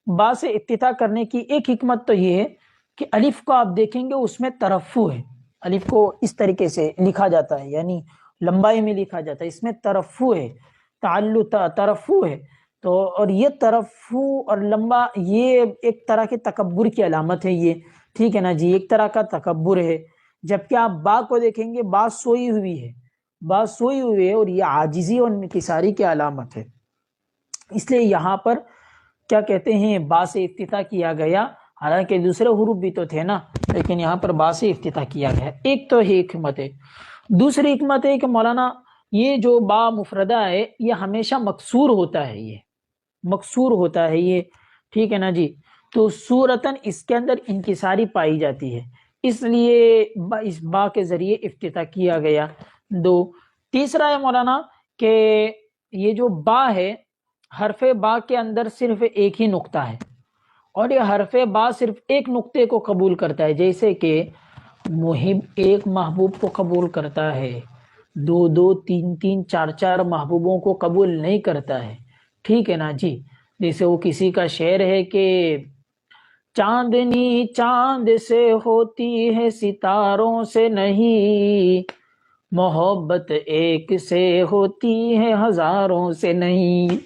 با سے افتتاح کرنے کی ایک حکمت تو یہ ہے کہ الف کو آپ دیکھیں گے اس میں ترفع ہے، الف کو اس طریقے سے لکھا جاتا ہے، یعنی لمبائی میں لکھا جاتا ہے، اس میں ترفع ہے، تعلق ترفع ہے۔ تو اور یہ ترفع اور لمبا یہ ایک طرح کے تکبر کی علامت ہے یہ، ٹھیک ہے نا جی، ایک طرح کا تکبر ہے۔ جبکہ آپ با کو دیکھیں گے، با سوئی ہوئی ہے، با سوئی ہوئی ہے، اور یہ عاجزی اور انکساری کی علامت ہے۔ اس لیے یہاں پر کیا کہتے ہیں، با سے افتتاح کیا گیا، حالانکہ دوسرے حروف بھی تو تھے نا، لیکن یہاں پر با سے افتتاح کیا گیا۔ ایک تو یہ حکمت ہے۔ دوسری حکمت ہے کہ مولانا یہ جو با مفردہ ہے یہ ہمیشہ مکسور ہوتا ہے، یہ مکسور ہوتا ہے یہ، ٹھیک ہے نا جی، تو صورتاً اس کے اندر انکساری پائی جاتی ہے، اس لیے اس با کے ذریعے افتتاح کیا گیا۔ دو، تیسرا ہے مولانا کہ یہ جو با ہے، حرف با کے اندر صرف ایک ہی نقطہ ہے، اور یہ حرف با صرف ایک نقطے کو قبول کرتا ہے، جیسے کہ محب ایک محبوب کو قبول کرتا ہے، دو دو تین تین چار چار محبوبوں کو قبول نہیں کرتا ہے، ٹھیک ہے نا جی۔ جیسے وہ کسی کا شعر ہے کہ چاندنی چاند سے ہوتی ہے ستاروں سے نہیں، محبت ایک سے ہوتی ہے ہزاروں سے نہیں۔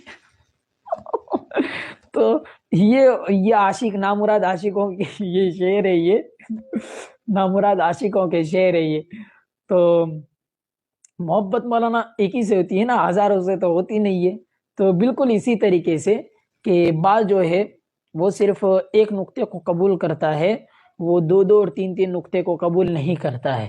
تو یہ عاشق نامراد عاشقوں کی یہ شعر ہے، یہ نامراد عاشقوں کے شعر ہے یہ۔ تو محبت مولانا ایک ہی سے ہوتی ہے نا، ہزاروں سے تو ہوتی نہیں ہے۔ تو بالکل اسی طریقے سے کہ با جو ہے وہ صرف ایک نقطے کو قبول کرتا ہے، وہ دو دو اور تین تین نقطے کو قبول نہیں کرتا ہے۔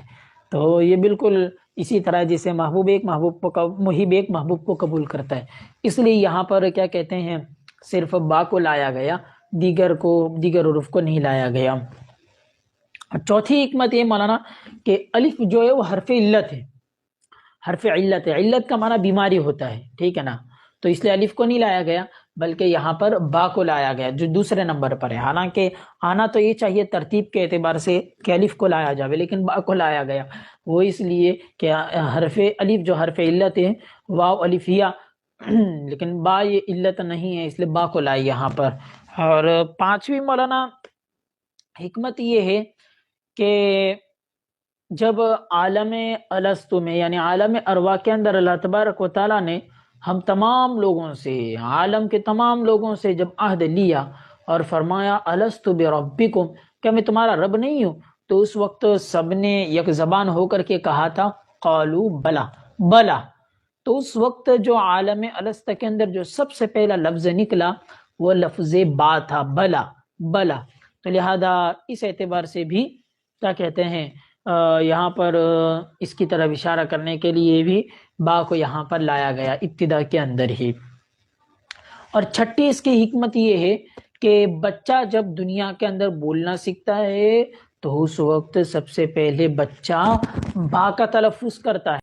تو یہ بالکل اسی طرح جیسے محب ایک محبوب کو قبول کرتا ہے، اس لیے یہاں پر کیا کہتے ہیں، صرف با کو لایا گیا، دیگر حروف کو نہیں لایا گیا۔ چوتھی حکمت یہ مولانا کہ الف جو ہے وہ حرف علت ہے، حرف علت ہے، علت کا معنی بیماری ہوتا ہے، ٹھیک ہے نا، تو اس لیے الف کو نہیں لایا گیا، بلکہ یہاں پر با کو لایا گیا جو دوسرے نمبر پر ہے۔ حالانکہ آنا تو یہ چاہیے ترتیب کے اعتبار سے کہ الف کو لایا جاوے، لیکن با کو لایا گیا، وہ اس لیے کہ حرف الف جو حرف علت ہے، واو الفیہ، لیکن با یہ علت نہیں ہے، اس لیے با کو لائی یہاں پر۔ اور پانچویں مولانا حکمت یہ ہے کہ جب عالم الست میں یعنی عالم ارواح کے اندر اللہ تبارک و تعالیٰ نے ہم تمام لوگوں سے، عالم کے تمام لوگوں سے جب عہد لیا اور فرمایا الست بربکم، کیا میں تمہارا رب نہیں ہوں، تو اس وقت سب نے یک زبان ہو کر کے کہا تھا قالوا بلا بلا۔ تو اس وقت جو عالم الست کے اندر جو سب سے پہلا لفظ نکلا وہ لفظ با تھا، بلا بلا۔ تو لہذا اس اعتبار سے بھی کیا کہتے ہیں، یہاں پر اس کی طرف اشارہ کرنے کے لیے بھی با کو یہاں پر لایا گیا ابتدا کے اندر ہی۔ اور چھٹی اس کی حکمت یہ ہے کہ بچہ جب دنیا کے اندر بولنا سیکھتا ہے تو اس وقت سب سے پہلے بچہ با کا تلفظ کرتا ہے۔